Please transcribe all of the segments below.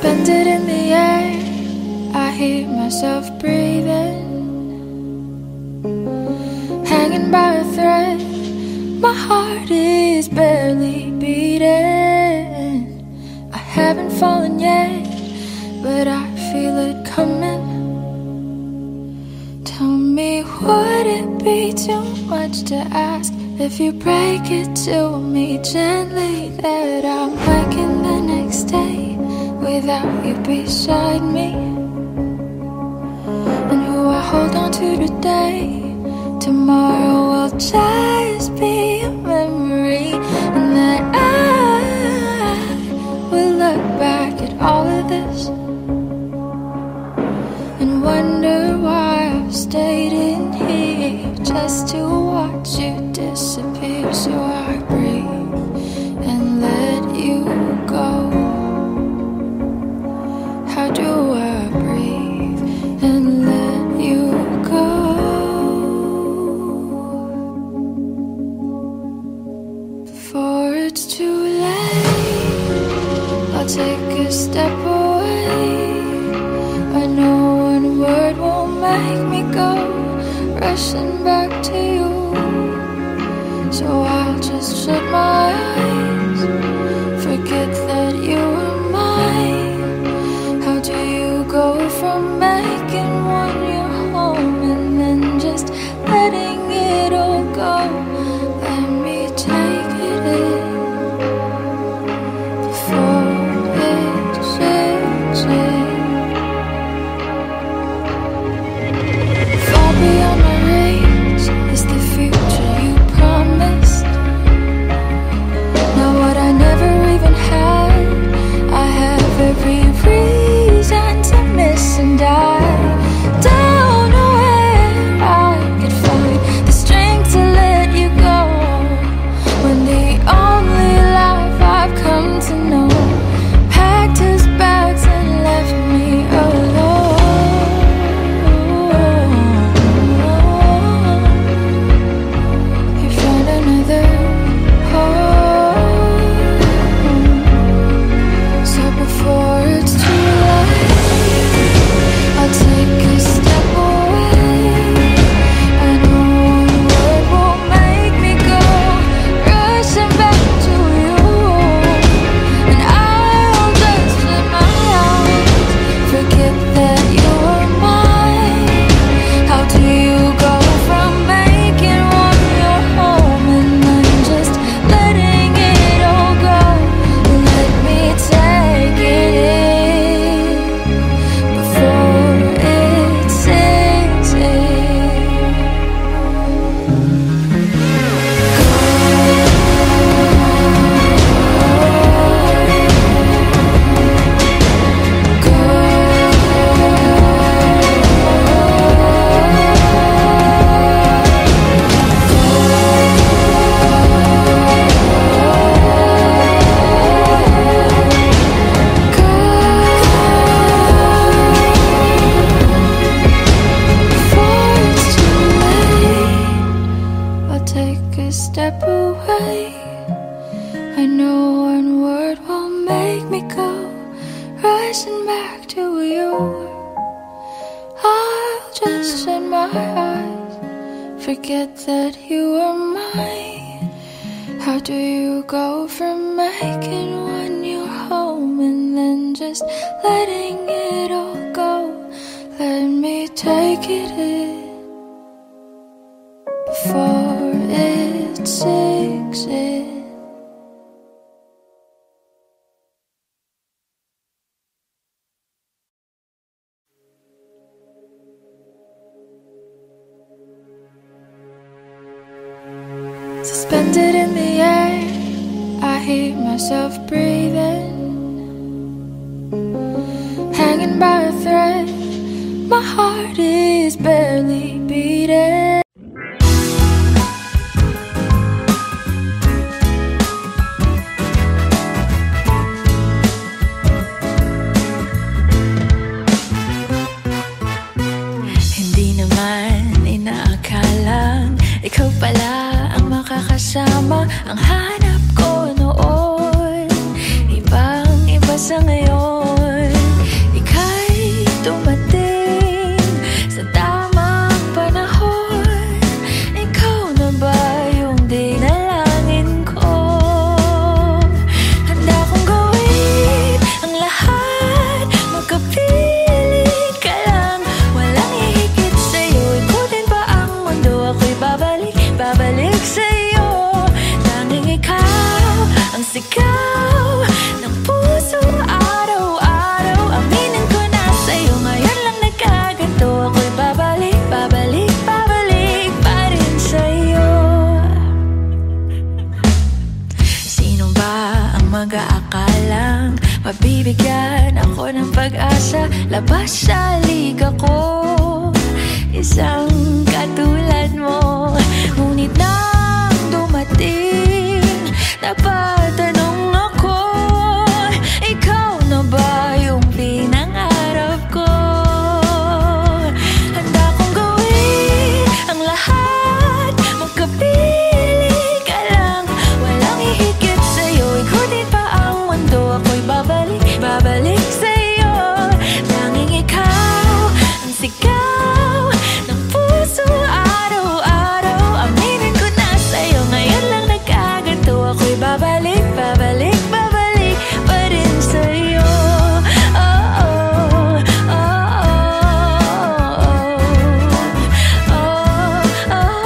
Suspended in the air, I hear myself breathing, hanging by a thread. My heart is barely beating. I haven't fallen yet, but I feel it coming. Tell me, would it be too much to ask if you break it to me gently that I'm waking the next day without you beside me? And who I hold on to today, tomorrow will just be a memory. And that I will look back at all of this and wonder why I've stayed in here just to watch you disappear. So I breathe and let you go. How do I breathe and let you go? Before it's too late, I'll take a step away. I know one word won't make me go rushing back to you. So I'll just shut my eyes, forget that you were mine. How do you go from making one your home and then just letting it all go? Let me take it in before it sinks in. Far beyond my reach is the future you promised. Now what I never even had, I have every reason to miss. And I don't know where I could find the strength to let you go, when the only life I've come to know packed his bags and left me alone. You found another home. So before it's too late, I'll take a step away. I know one word won't make me go rushing back to you. And I'll just shut my eyes, forget that you were mine. How do you go from making one your home and then just letting it all go? Let me take it in before it sinks in. Before it's too late, I'll take a step away. I know one word won't make me go rushing back to you. I'll just shut my eyes, forget that you were mine. How do you go from making one your home and then just letting it all go? Let me take it in before it sinks in. Suspended in the air, I hear myself breathing, hanging by a thread. My heart is barely beating. Hindi naman inaakalang ikaw pala ang makakasama. Ang hanap ko noon, ibang iba sa ngayon. babalik sa'yo. Tanging ikaw ang sigaw ng puso araw-araw. Aminin ko na sa'yo, ngayon lang nagkaganto. Ako'y babalik, babalik, babalik pa rin sa'yo. Sino ba ang mag-aakalang mabibigyan ako ng pag-asa? Labas sa liga ko, isang katulad mo. Ngunit nang dumating, napatanong ako, ikaw na ba yung pinangarap ko? Handa kong gawin ang lahat, magkapili ka lang. Walang hihigit sa'yo, ikutin pa ang mundo. Ako'y babalik, babalik sa'yo. Tanging ikaw ang sigaw ng puso araw-araw. Aminin ko na sa'yo, ngayon lang nagkaganto. Ako'y babalik, babalik, babalik pa rin sa'yo. Oh, oh, oh, oh, oh, oh, oh,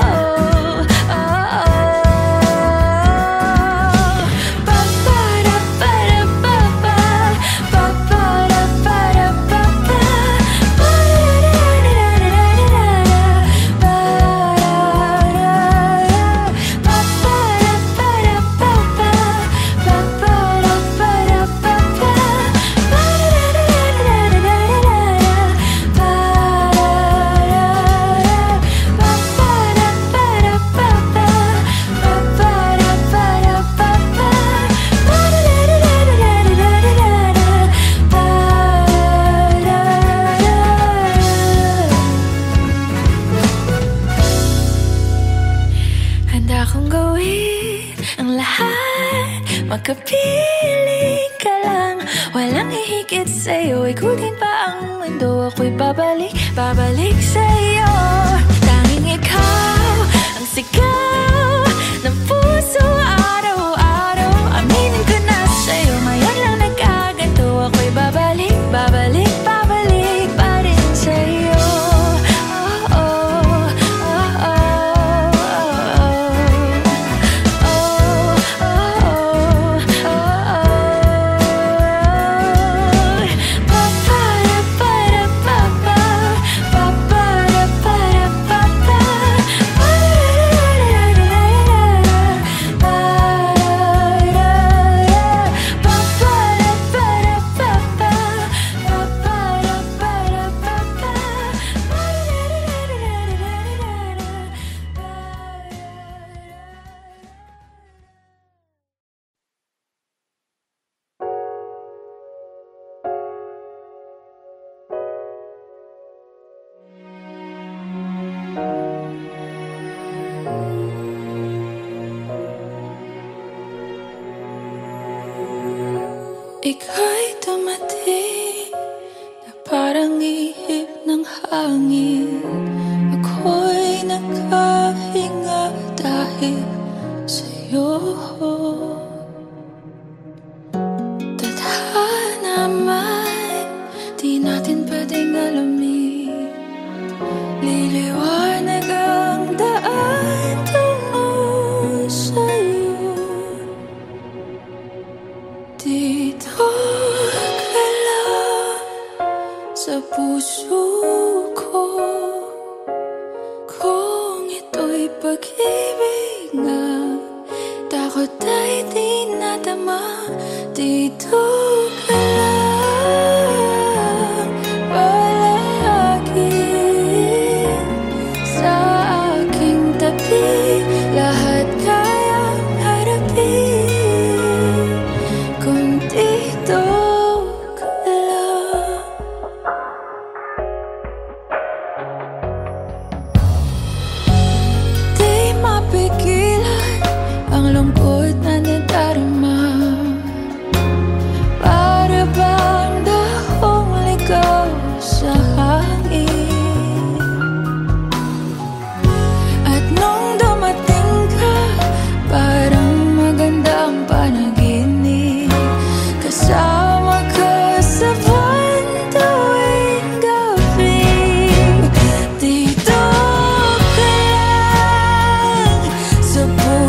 handa kong gawin ang lahat, magkapiling ka lang. Walang hihigit sa'yo, ikutin pa ang mundo. Ako'y babalik, babalik sa'yo. Tanging ikaw ang sigaw ng puso araw-araw. Aminin ko na sa'yo, ngayon lang nagkaganto. Ako'y babalik, babalik, babalik pa rin sa'yo. Oh, oh, oh, oh, ika'y dumating na parang ihip ng hangin. Ako'y nakahinga dahil sa'yo. Tadhana man, di natin pwedeng alamin. Liliwanag ang daan tungo sa'yo. Dito ka lang sa puso ko. Kung ito'y pag-ibig nga, takot ay di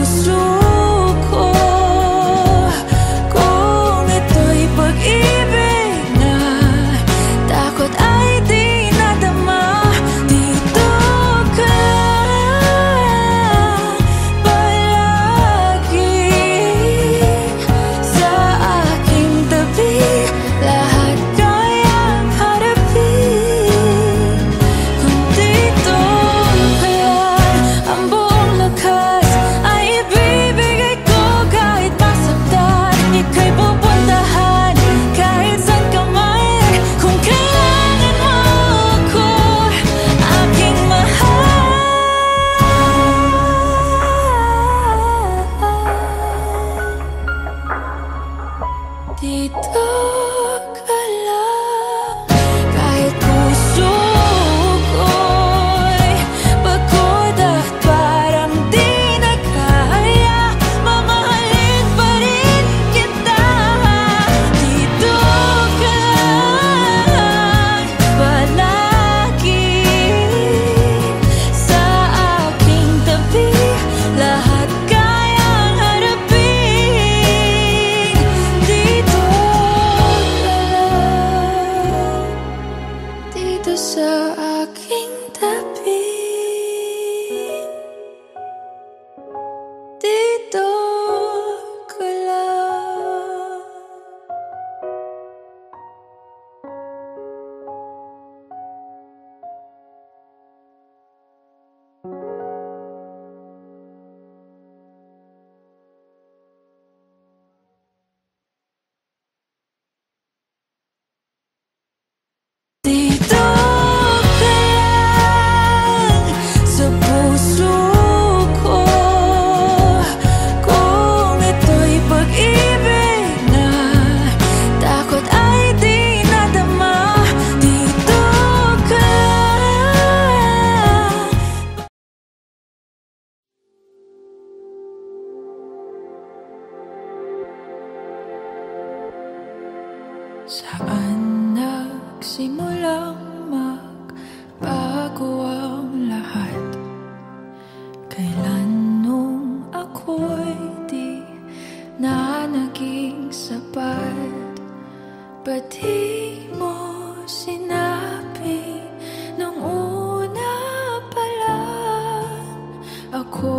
puso ko. Kung ito'y pag-ibig na takot ay di nadama, dito ka palagi sa aking tabi. Lahat kayang harapin kung dito ka lang. Ang buong lakas ay ibibigay ko kahit masaktan. Ika'y pupuntahan kahit saan ka man. Kung kailangan mo ako, aking mahal, dito ka lang. Kahit puso ko'y pagod at parang di na kaya, mamahalin pa rin kita. Dito ka lang palagi sa aking tabi. Lahat kayang harapin, dito ka lang, dito sa aking tabi. Dito ka lang. Dito ka lang sa puso ko. Kung ito'y pag-ibig na takot ay di nadama, dito ka lang. Saan nagsimulang magbago ang lahat? Kailan nung ako'y di na naging sapat? Ba't di mo sinabi nung una pa lang ako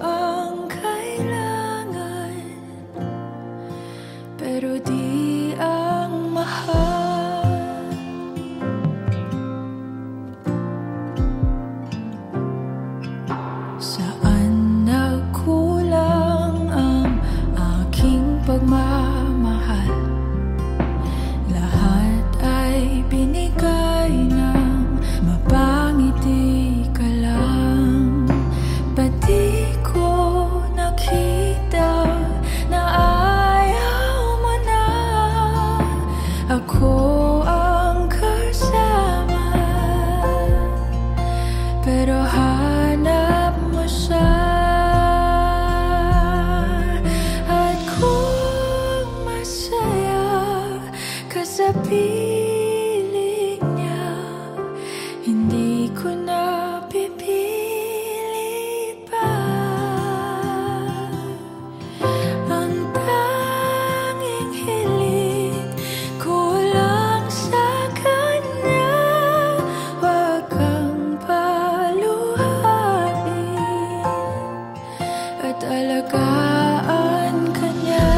ang kailangan, pero di ang mahal? Saan nagkulang ang aking pagmamahal? Lahat ay binigay ng mapangiti ka lang. Ba't di ko nakita na ayaw mo na ako ang kasama? Pero hanap mo siya, at kung masaya ka sa piling niya, hindi ko na pipilit pa. Ang tanging hiling ko lang sa kanya, wag kang paluhain at alagaan ka niya.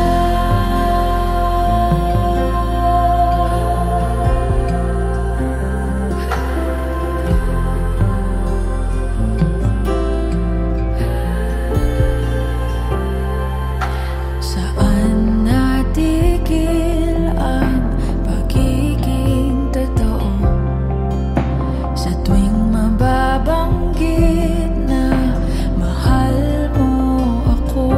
Saan natigil ang pagiging totoo? Sa tuwing mababanggit na mahal mo ako,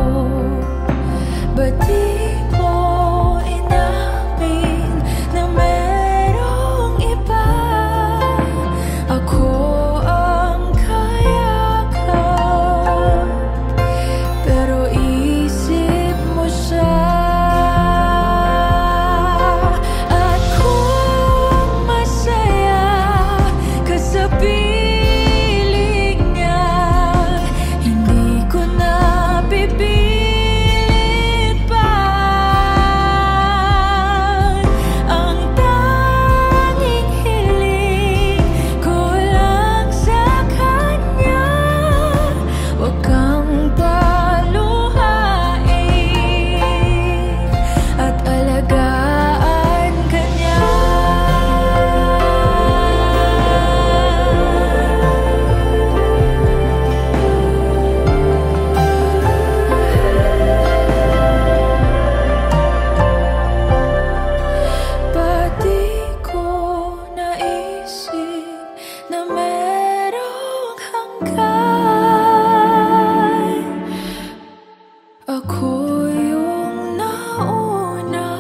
Ako yung nauna,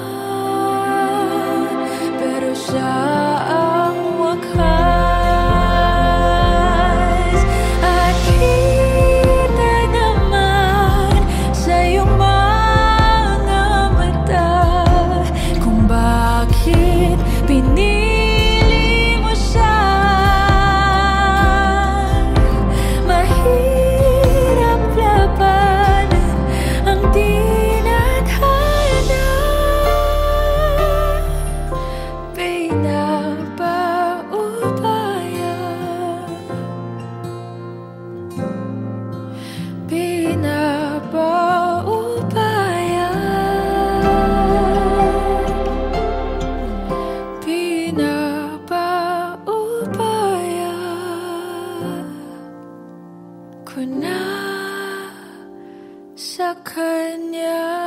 pero siya ang wakas. At kita naman sa iyong mga mata kung bakit pinili mo siya. Mahirap labanan ang tinadhana. Pinapaubaya, pinapaubaya, pinapaubaya ko na sa kanya.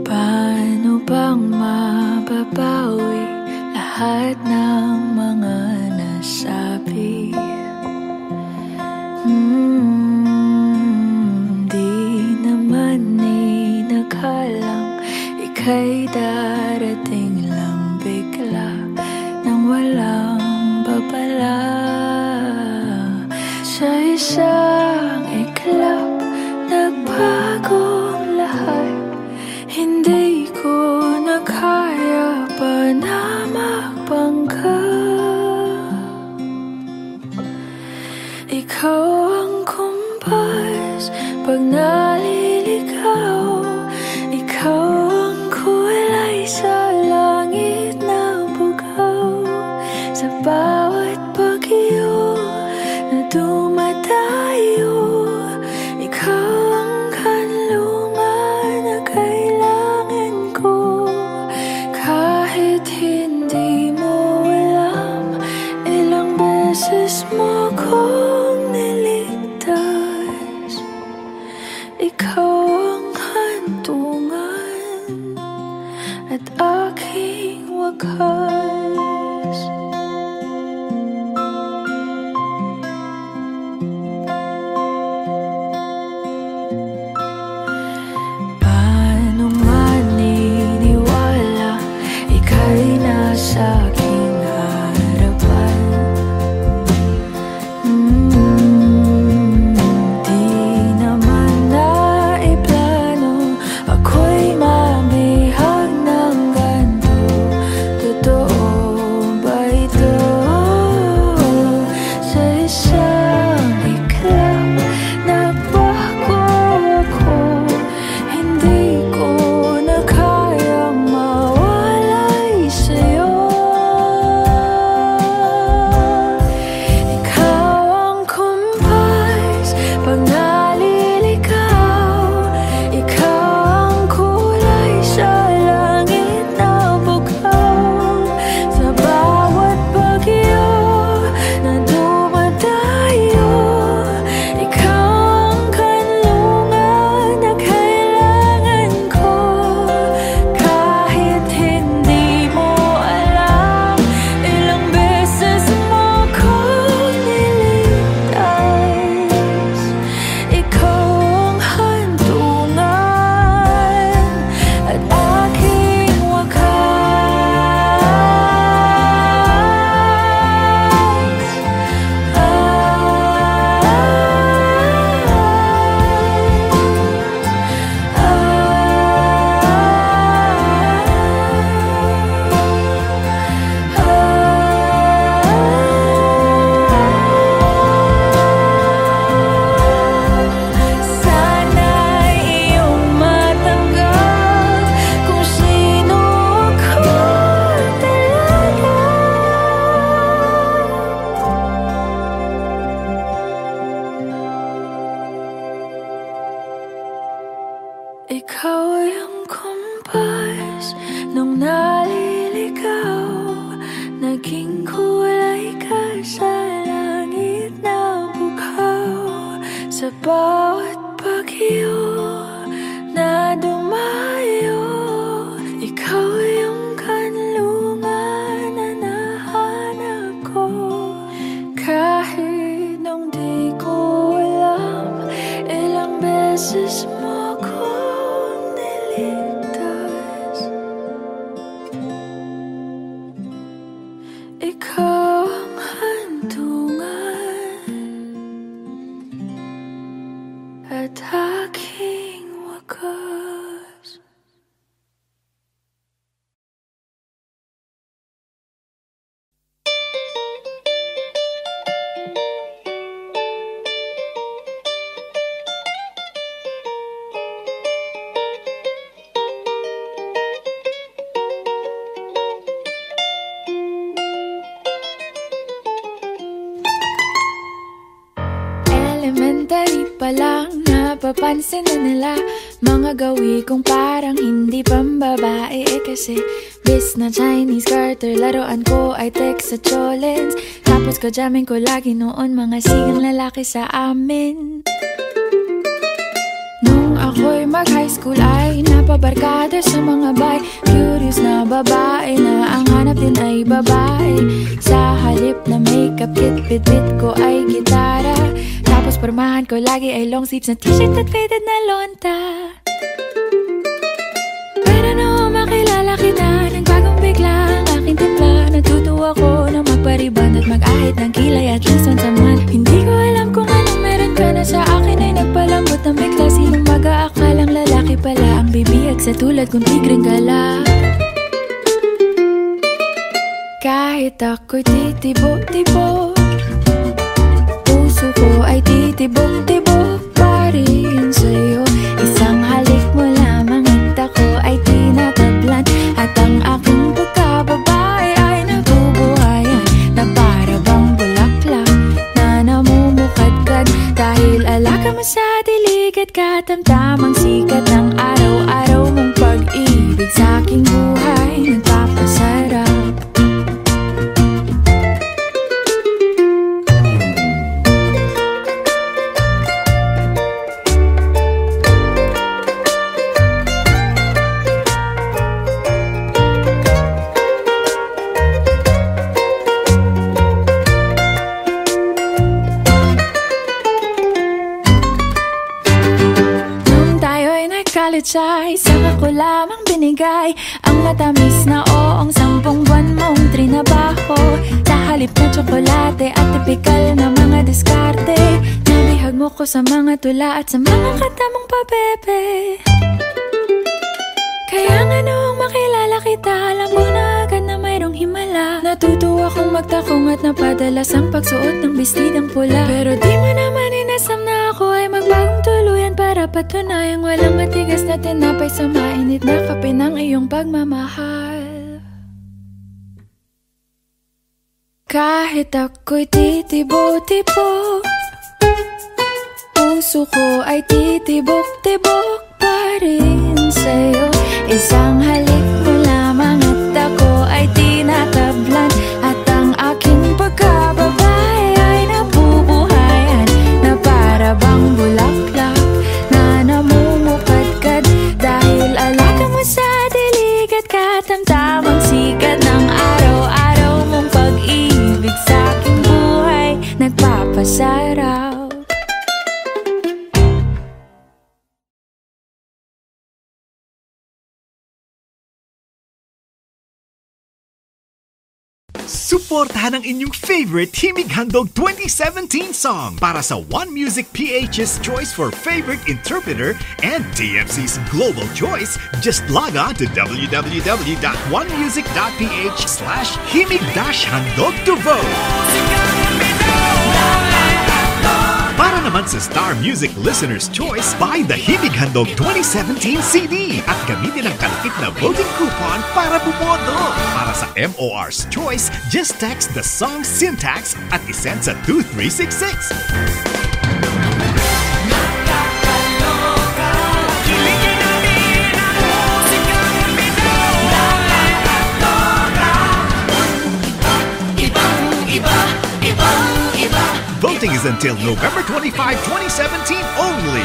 Paano bang mababawi lahat ng mga nasabi? Di naman inakalang ika'y darating lang bigla nang walang babala. Sa isang iglap, nagbagong lahat. Hindi ko na kaya pa na magbangga. Ikaw ang kumpas pag naliligaw. Ikaw ang kulay sa langit na bugaw. Sa bawat bagyo na dumadayo, ikaw ang kanlungan na kailangan ko. Kahit hindi mo alam, ilang beses mo kong niligtas. Ikaw ang hantungan at aking wakas. Paano maniniwala ika'y nasa aking harapan? Di naman naiplano ako'y mamihag ng ganito. Totoo Sa bawat bagyo na dumayo, ikaw yung kanlungan na nahanap ko. Kahit nung di ko alam, ilang beses mo kong niligtas. Ikaw ang hantungan at aking wakas. Elementary pa lang, napapansin na nila mga gawi kong parang hindi pambabae. Kasi bis na Chinese garter, laruan ko ay text sa cholens. Tapos kajamin ko lagi noon mga sigang lalaki sa amin. Nung ako'y mag-high school ay napabarkada sa mga bay. Curious na babae na ang hanap din ay babae. Sa halip na makeup kit, bit-bit ko ay gitara. Tapos pormahan ko lagi ay long sleeves na t-shirt at faded na lonta. Pero nung makilala kita, nagbagong bigla ang aking timpla. Natutuwa ko na magpariban at mag-ahit ng kilay at least once a month. Hindi ko alam kung anong meron ka na sa akin ay nagpalambot ng bigla. Sinong mag-aakalang lalaki pala ang bibihag sa tulad kong tigreng gala. Kahit ako'y titibok-tibok, puso ko ay titibok-tibok pa rin sa'yo. Isang halik mo lamang at ako ay tinatablan. At ang aking pagkababae ay nabubuhayan na para bang bulaklak na namumukadkad. Dahil alaka mo sa dilig at katamtamang sikat ng araw-araw mong pag-ibig sa aking buhay nagpapasarap. College ay saka ko lamang binigay ang matamis na oong 10 buwan mong trinabaho. Sa halip na tsokolate at tipikal na mga diskarte, nabihag mo ko sa mga tula at sa mga katamong pabebe. Kaya nga noong makilala kita, alam mo na agad na mayroong himala. Natutuwa kong magtakong at napadalas ang pagsuot ng bestidang pula. Pero di mo naman inasam na ako ay magbagong tuluyan para patunayang walang matigas na tinapay sa mainit na kape ng iyong pagmamahal. Kahit ako'y titibo-tibo, puso ko ay titibok-tibok pa rin sa'yo. Isang halik mo lamang at ako ay tinatablan. At ang aking pagkababae ay nabubuhayan na para bang bulaklak na namumukadkad. Dahil alaka mo sa dilig at katamtamang sikat ng araw-araw mong pag-ibig sa aking buhay nagpapasarap. Suportahan ang inyong favorite Himig Handog 2017 song para sa One Music PH's choice for favorite interpreter and TFC's global choice. Just log on to www.onemusic.ph/himig-handog to vote. Para naman sa Star Music Listener's Choice, buy the Himig Handog 2017 CD at gamitin ang kalakip na voting coupon para bumoto. Para sa MOR's Choice, just text the song syntax at isend sa 2366. Voting is is until November 25, 2017 only.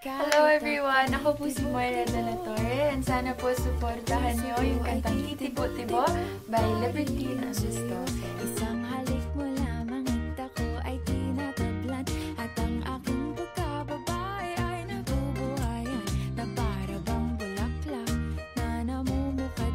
Hello everyone! Ako po si Moira de la Torre and sana po supportahan niyo yung kantang Titibo-Tibo by Libertine Sisto. Isang halik mo lamang hita ko ay tinatablan at ang aking pagkababae ay nabubuhayan na para bang bulaklak na namumukad.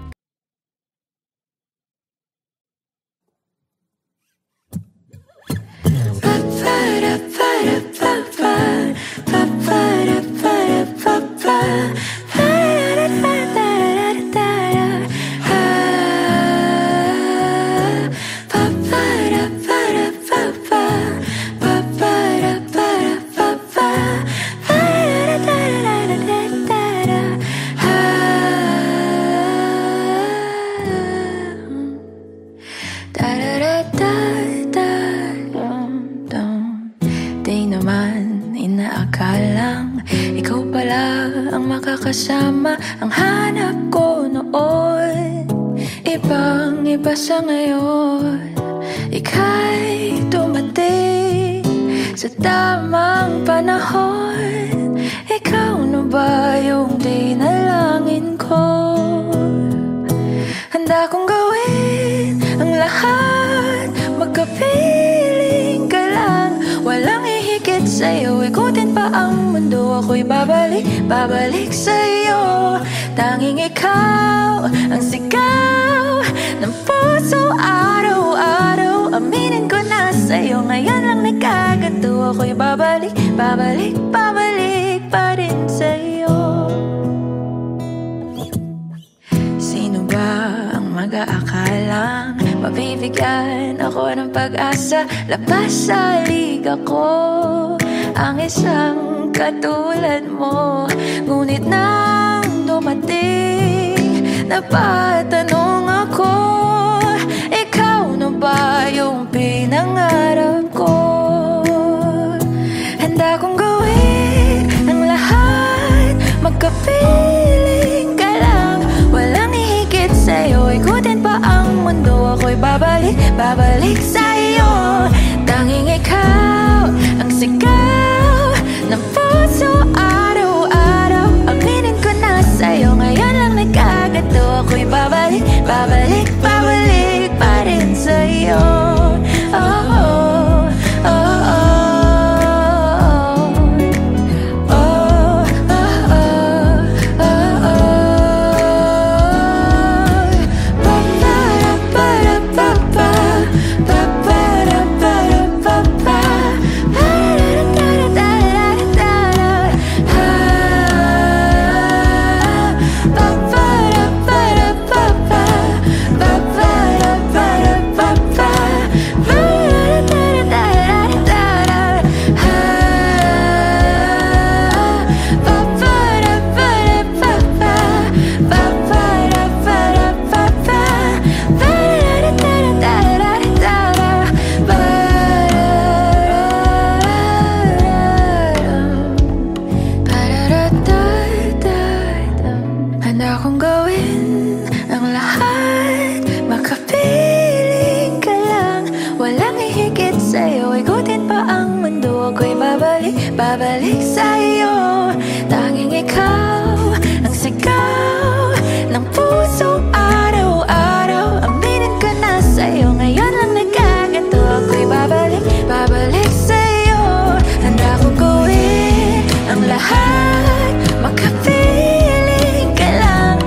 Di naman inaakalang ikaw pala ang makakasama ang hanap ko noon. Ibang iba sa ngayon, ika'y dumating sa tamang panahon. Ikaw na ba yung dinalangin ko? Handa kong gawin ang lahat, magkapiling ka lang. Walang ihigit sa'yo, ikutin pa ang mundo. Ako'y babalik, babalik sa'yo. Tanging ikaw ang sigaw ng puso araw-araw. Aminin ko na sa'yo, ngayon lang nagkaganto. Ako'y babalik, babalik, babalik pa rin sa'yo. Sino ba ang mag-aakalang mabibigyan ako ng pag-asa? Labas sa liga ko ang isang katulad mo. Ngunit nang dumating, napatanong ako, ikaw na ba yung pinangarap ko? Handa kong gawin ang lahat, magkapiling ka lang. Walang ihigit sa'yo, ikutin pa ang mundo. Ako'y babalik, babalik sa'yo. Tanging ikaw ang sigaw ng puso araw-araw. Aminin ko na sa'yo, ngayon lang nagkaganto. Ako'y babalik, babalik, babalik pa rin sa'yo. Oh, oh, oh, oh. Handa kong gawin ang lahat, makapiling ka lang. Walang ihigit sa'yo, ikutin pa ang mundo. Ako'y babalik, babalik sa'yo. Tanging ikaw ang sigaw ng puso araw-araw. Aminin ko na sa'yo, ngayon lang nagkaganto. Ako'y babalik, babalik sa'yo. Handa kong gawin ang lahat, makapiling ka lang.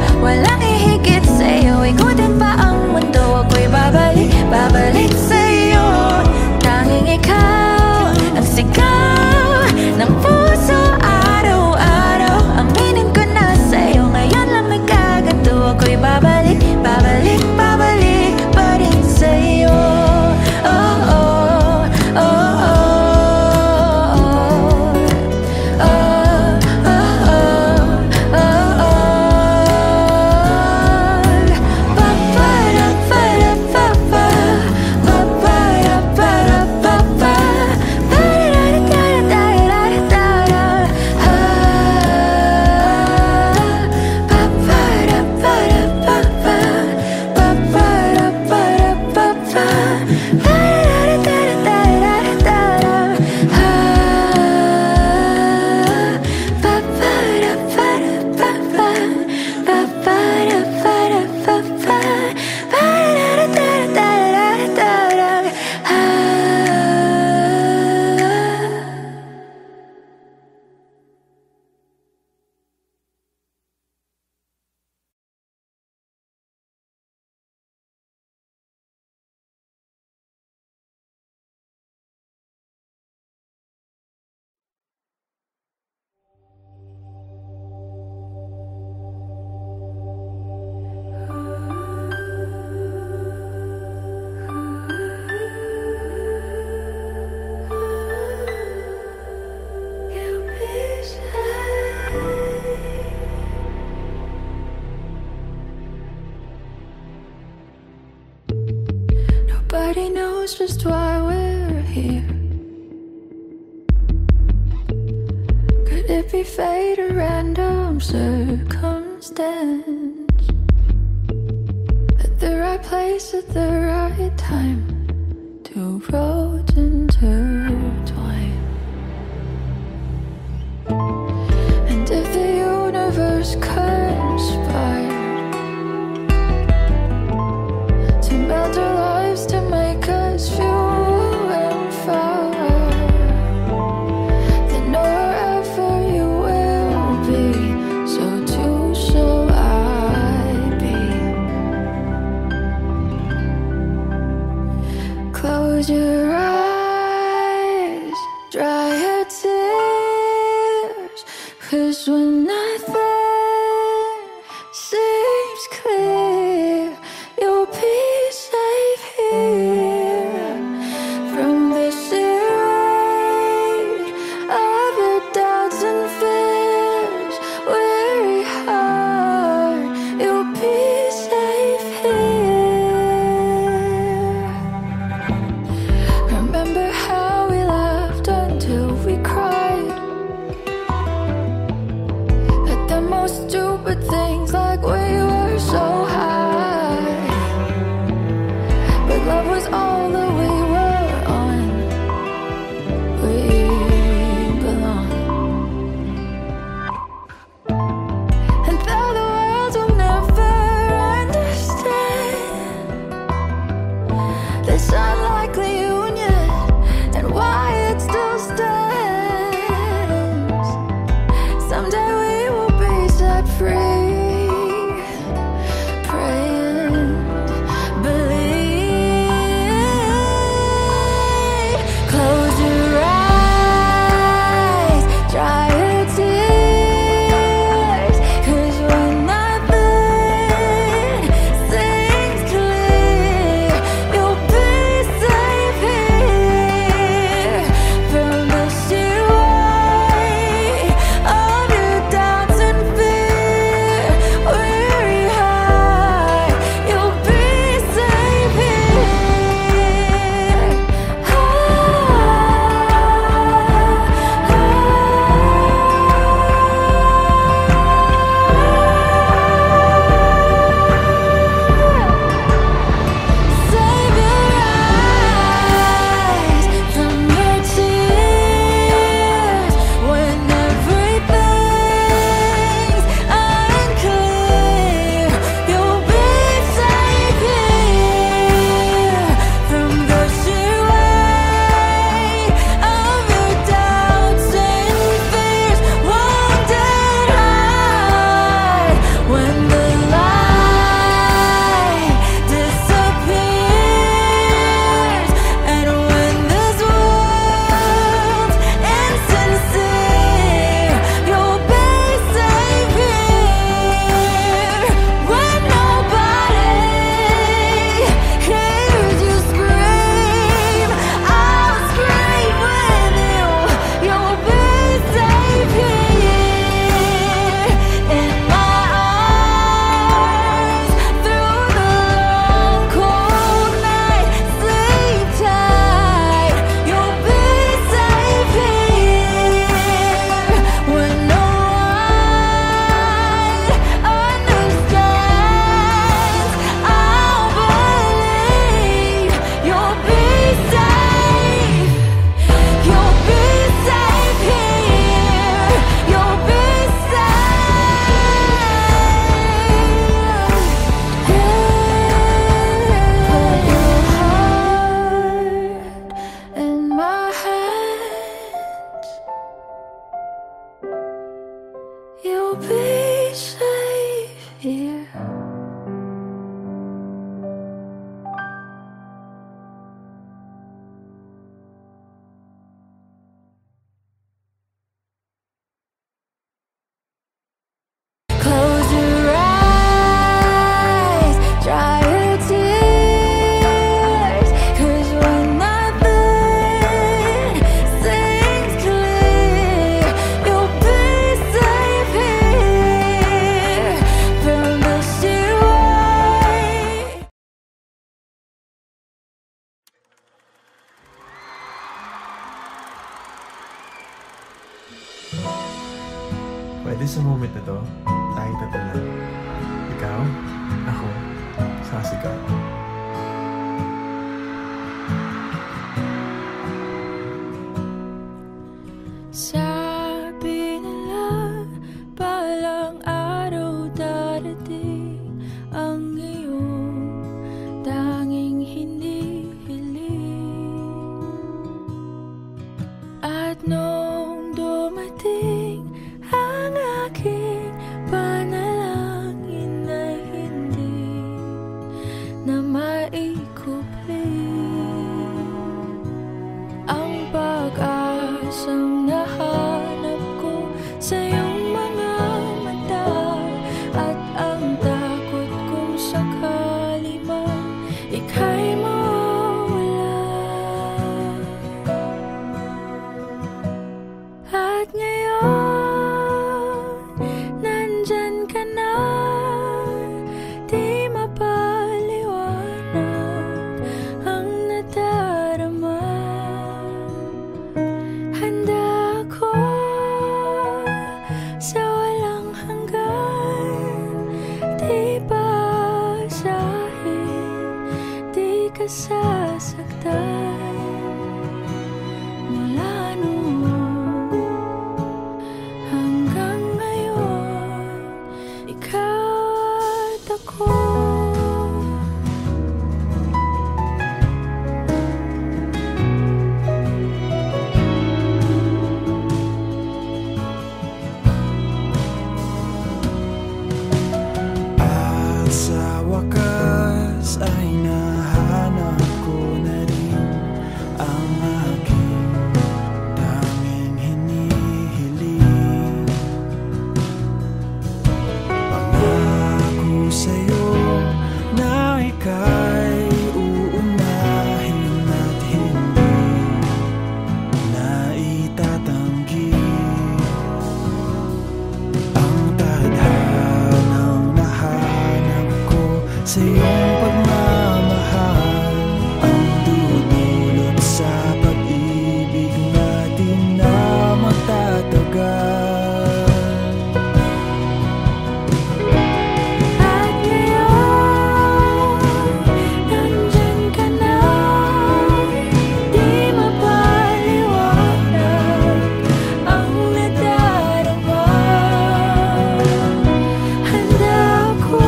Nobody knows just why we're here. Could it be fate or random circumstance? At the right place at the right time, two roads intertwine. And if the universe conspired to melt our lives to make us few and far, then wherever you will be, so too shall I be. Close your eyes, dry your tears, 'cause when nothing seems clear, you'll be safe here from the search of your doubts and fears. Weary heart, you'll be safe here. Remember how we laughed until we cried at the most stupid things, like we were so high. But love was all that we were on. We belong. And though the world will never understand this unlikely union and why it still stands, someday we will be set free. Pray and believe. Close your eyes, dry your tears, 'cause when nothing seems clear, you'll be safe here from the seaway of your doubts and fear. Weary heart, you'll be safe here. Save your eyes from your tears when everything's unclear. You'll be safe here from the seaway of your doubts and fears. Won't it hide when the light disappears, and when this world's insincere, you'll be safe here when nobody hears you scream. I'll scream with you. You'll be safe here in my arms through the long cold night. Sleep tight. You'll be safe here when no one understands. I'll believe you'll be safe. You'll be safe here. You'll be safe. Put your heart in my hands. You'll be safe here. Close your eyes, dry your tears, 'cause when nothing seems clear, you'll be safe here from the sea. moment na to, tayo tatlo lang. Ikaw, ako, sasigaw. Sabi nila, balang araw darating ang iyong tanging hinihiling. At nung dumating ang aking panalangin na hindi na maikupling, ang pag-asang nahanap ko sa iyong mga mata, at ang takot kong sakali man ika'y mawala. At ngayon, nandyan ka na, di mapaliwanag ang nadarama. Handa ako sa walang hanggan, di basahin, di ka sasaktan. Mula noon hanggang ngayon, ikaw at ako. At sa wakas ay nahanap ko na rin ang aking tanging hinihiling. Pangako sa'yo na ika'y uunahin at hindi na itatanggi. Ang tadhanang nahanap ko sa iyong pagmamahal, ang dudulot sa pag-ibig natin na magtatagal. At ngayon, nandyan ka na, di mapaliwanag ang nadarama. Handa ako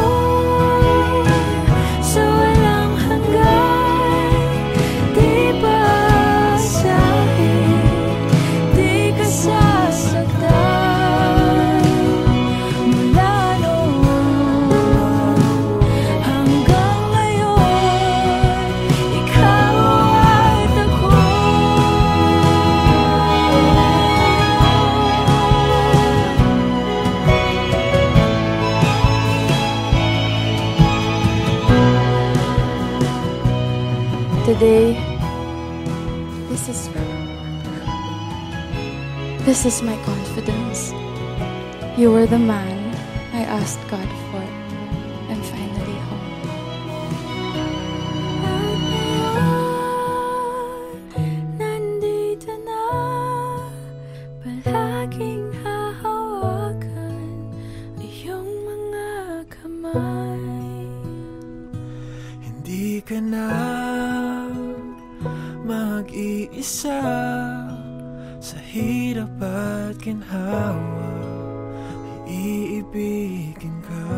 sa walang hanggan, di basahin, di ka sasaktan. Mula noon hanggang ngayon, ikaw at ako. Today, this is my confidence. You were the man I asked God for. I'm finally home. Nandito na, palaging hahawakan iyong mga kamay. Hindi ka na mag-iisa sa hirap at ginhawa, iibigin ka.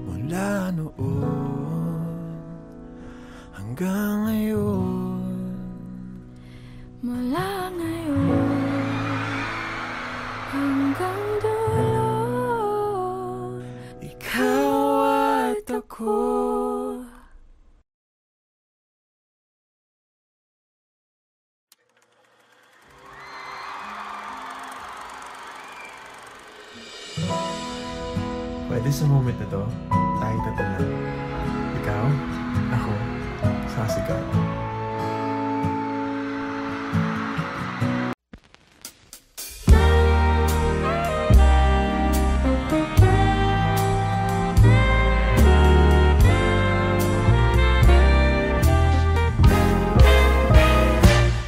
Mula noon hanggang ngayon, Mula ngayon hanggang dulo, ikaw at ako. Pwede sa moment na to, tayo tatlo lang. Ikaw, ako, sasigaw.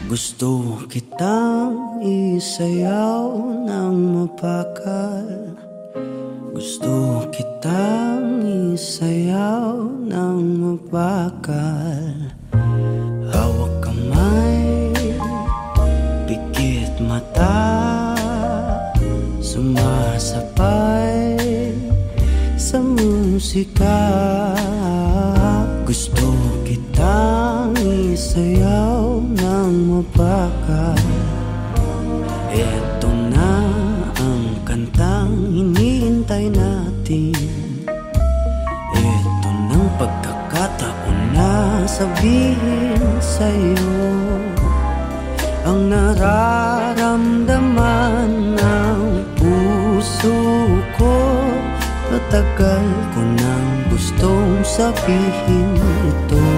Gusto kitang isayaw ng mapakal. Gusto kitang isayaw ng mapakal. Hawak kamay, pikit mata, sumasabay sa musika. Gusto kitang isayaw ng mapakal. Eto na ang kantang hinihintay natin. Eto ng pagkakataon na sabihin sa'yo ang nararamdaman ng puso ko. Matagal ko nang gustong sabihin ito.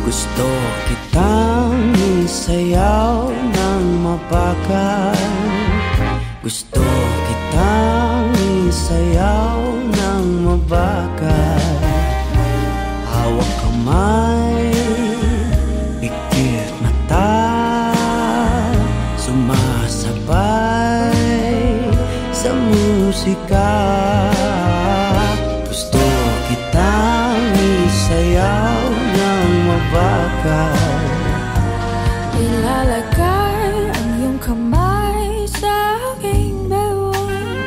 Gusto kitang isayaw ng mapakal. Gusto kitang isayaw ng mabakal. Hawak kamay, pikit mata, sumasabay sa musika. Gusto kitang isayaw ng mabakal. Ilalagay ang iyong kamay sa aking bewang.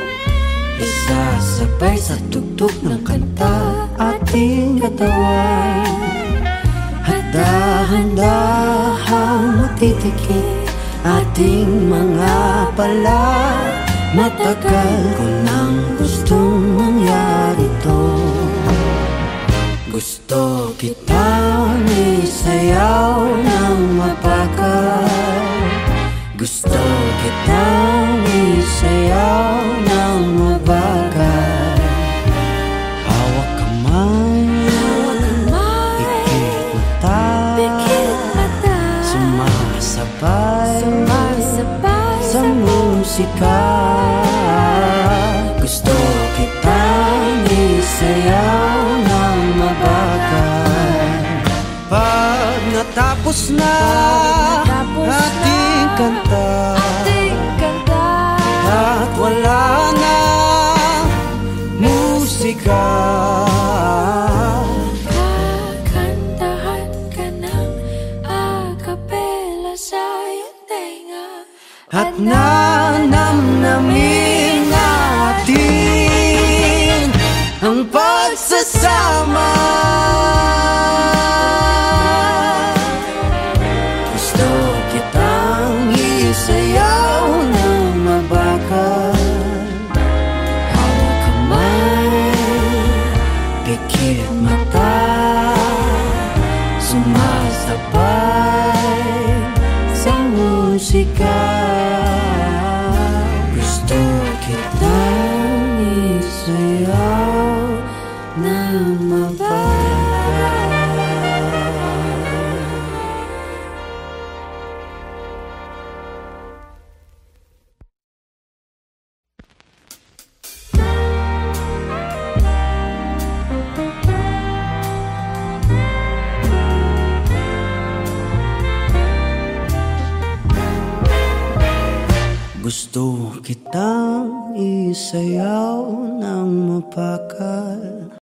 Isasabay sa tugtog ng kanta ating katawan. Handa-handahang matitikit ating mga pala. Matagal ko nang gustong mangyari to. Gusto kitang isayaw ng mapakal. Gusto kitang isayaw ng mabakal. Hawak kamay, pikit mata, sumasabay sa musika. Gusto kitang isayaw ng mabakal. Pag natapos na ating kanta, at wala na musika, kakantahan ka ng akapela sa iyong tenga. at nanamnamin natin ang pagsasama. Gusto kitang isayaw ng mabakal. Hawak kamay, pikit mata, sumasabay sa musika. Gusto kitang isayaw ng mabakal. Gusto kitang isayaw ng mapakal.